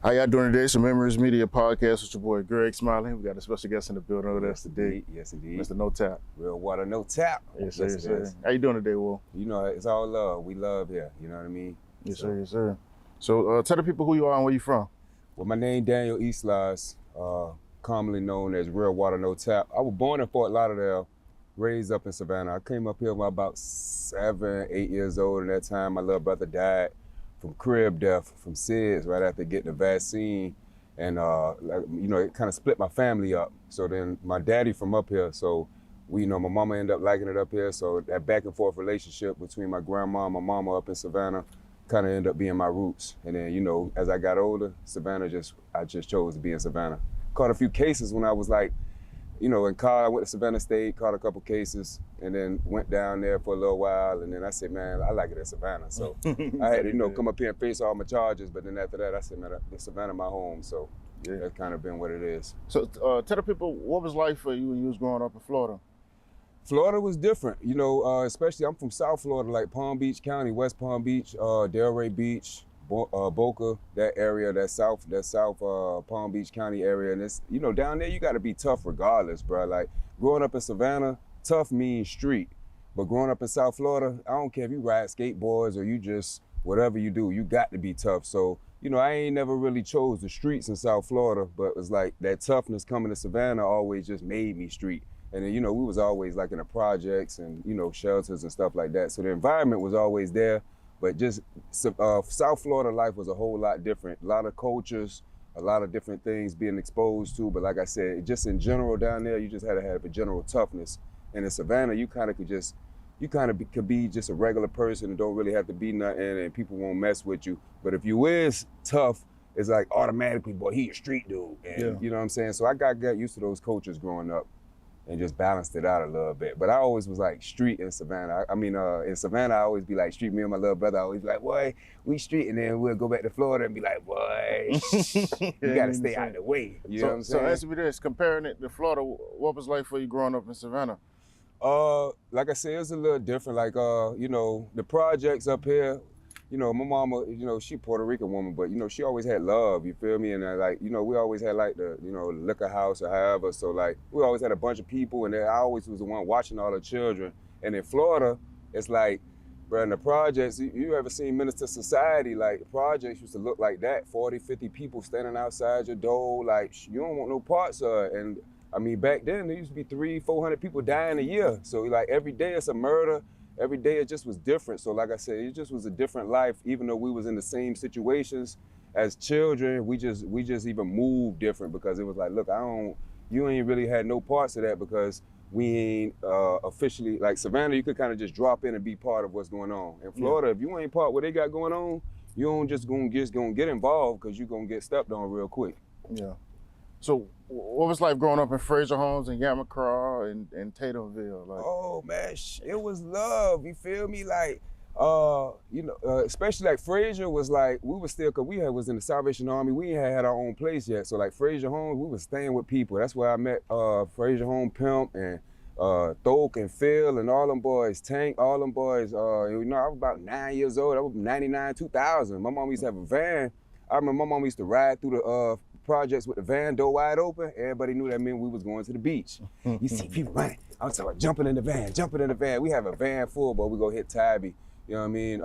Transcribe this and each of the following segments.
How y'all doing today? It's a Memoriiies Media podcast with your boy Greg Smiling. We got a special guest in the building with us today. Yes, indeed. Mr. NoTap. RealWater, NoTap. Yes, sir, yes, sir. How you doing today, Will? You know, it's all love. We love here. You know what I mean? Yes, sir, yes, sir. So tell the people who you are and where you from. Well, my name Daniel Eastlies, commonly known as RealWater, NoTap. I was born in Fort Lauderdale, raised up in Savannah. I came up here when I was about 7, 8 years old. And that time, my little brother died from crib death, from SIDS, right after getting the vaccine. And it kind of split my family up. So then my daddy from up here, so my mama ended up liking it up here. So that back and forth relationship between my grandma and my mama up in Savannah kind of ended up being my roots. And then, as I got older, I just chose to be in Savannah. Caught a few cases when I was like, in college. I went to Savannah State, caught a couple cases, and then went down there for a little while. And then I said, man, I like it in Savannah. So I had to, come up here and face all my charges. But then after that, I said, man, Savannah my home. So yeah, that's kind of been what it is. So tell the people, what was life for you when you was growing up in Florida? Florida was different, especially I'm from South Florida, like Palm Beach County, West Palm Beach, Delray Beach, Boca, that area, that South Palm Beach County area. And it's, down there you got to be tough regardless, bro. Like growing up in Savannah, tough means street. But growing up in South Florida, I don't care if you ride skateboards or you just, whatever you do, you got to be tough. So, I ain't never really chose the streets in South Florida, but it's like that toughness coming to Savannah always just made me street. And then, we was always like in the projects and, shelters and stuff like that. So the environment was always there. But just South Florida life was a whole lot different. A lot of cultures, a lot of different things being exposed to. But like I said, just in general down there, you just had to have a general toughness. And in Savannah, you kind of could be just a regular person and don't really have to be nothing, and people won't mess with you. But if you is tough, it's like automatically, boy, he a street dude. And yeah. You know what I'm saying? So I got used to those cultures growing up and just balanced it out a little bit. But I always was like street in Savannah. In Savannah, I always be like street. Me and my little brother, I always be like, boy, we street. And then we'll go back to Florida and be like, boy, you gotta stay out of the way. You know what I'm saying? So answer me this, comparing it to Florida, what was life for you growing up in Savannah? Like I said, it was a little different. Like, the projects up here, my mama, she Puerto Rican woman, but, she always had love, you feel me? And we always had like the, liquor house or however. So like, we always had a bunch of people, and I always was the one watching all the children. And in Florida, it's like, bro, in the projects, you ever seen Minister Society? Like, the projects used to look like that, 40, 50 people standing outside your door, like, you don't want no parts of it. And back then, there used to be 300, 400 people dying a year. So like, every day it's a murder. Every day it just was different. So like I said, it just was a different life. Even though we was in the same situations as children, we just even moved different, because it was like, look, you ain't really had no parts of that, because we ain't officially, like Savannah, you could kind of just drop in and be part of what's going on. In Florida, if you ain't part of what they got going on, you don't just gonna get involved, because you're gonna get stepped on real quick. Yeah. So what was life growing up in Fraser Homes and Yamacraw and Tatumville? Like, oh man, it was love. You feel me? Like, especially like Fraser was like, we was still, cause was in the Salvation Army. We ain't had our own place yet. So like Fraser Homes, we was staying with people. That's where I met Fraser Home Pimp and Thok and Phil and all them boys, Tank, all them boys. I was about 9 years old. I was 99, 2000. My mom used to have a van. I remember my mom used to ride through the projects with the van door wide open. Everybody knew that meant we was going to the beach. You see people running. I'm talking about jumping in the van. We have a van full, but we go hit Tabby. You know what I mean?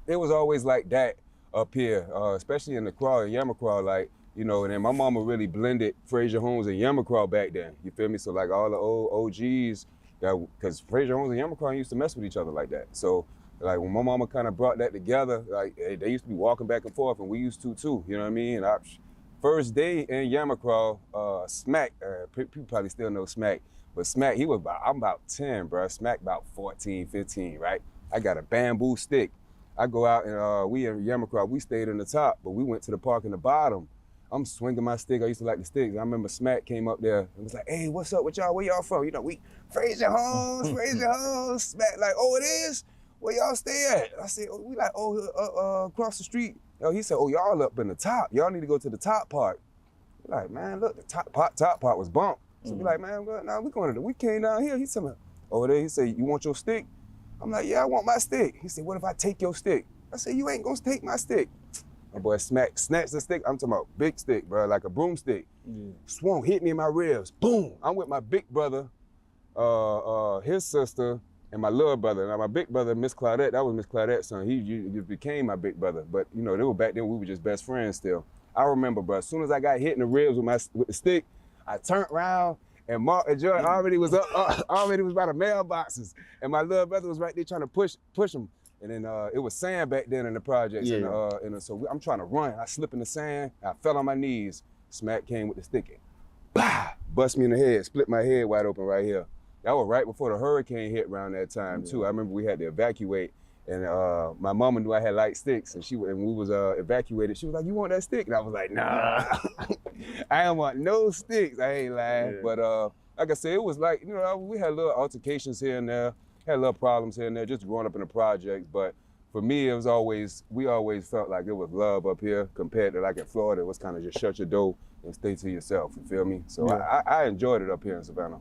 It was always like that up here, especially in the Yamacraw, like, and then my mama really blended Fraser Homes and Yamacraw back then. You feel me? So like all the old OGs, because Fraser Homes and Yamacraw used to mess with each other like that. So like when my mama kind of brought that together, like they used to be walking back and forth, and we used to too, you know what I mean? And first day in Yamacraw, Smack, people probably still know Smack, but Smack, I'm about 10, bro. Smack about 14, 15, right? I got a bamboo stick. I go out and we in Yamacraw, we stayed in the top, but we went to the park in the bottom. I'm swinging my stick. I used to like the sticks. I remember Smack came up there and was like, hey, what's up with y'all? Where y'all from? We Fraser Homes, Fraser Homes. Smack like, oh, it is? Where y'all stay at? I said, oh, we like, across the street. He said, oh, y'all up in the top. Y'all need to go to the top part. We're like, man, look, the top part was bumped. So we like, man, we came down here. He said, over there, he said, you want your stick? I'm like, yeah, I want my stick. He said, what if I take your stick? I said, you ain't gonna take my stick. My boy snatched the stick. I'm talking about big stick, bro, like a broomstick. Yeah. Swung, hit me in my ribs. Boom. I'm with my big brother, his sister, and my little brother. Now my big brother, Miss Claudette, that was Miss Claudette's son. He became my big brother. But you know, they were back then we were just best friends still. I remember, bro, as soon as I got hit in the ribs with the stick, I turned around and Mark and Joy already was already was by the mailboxes. And my little brother was right there trying to push him. And then it was sand back then in the projects. Yeah. So I'm trying to run. I slip in the sand. I fell on my knees. Smack came with the stick and bah, bust me in the head, split my head wide open right here. That was right before the hurricane hit around that time too. I remember we had to evacuate, and my mama knew I had light sticks, and we was evacuated. She was like, "You want that stick?" And I was like, "Nah, I don't want no sticks." I ain't lying. Yeah. But like I said, it was like, you know, we had little altercations here and there, had little problems here and there, just growing up in the projects. But for me, we always felt like it was love up here compared to like in Florida. It was kind of just shut your door and stay to yourself, you feel me? So Yeah. I enjoyed it up here in Savannah.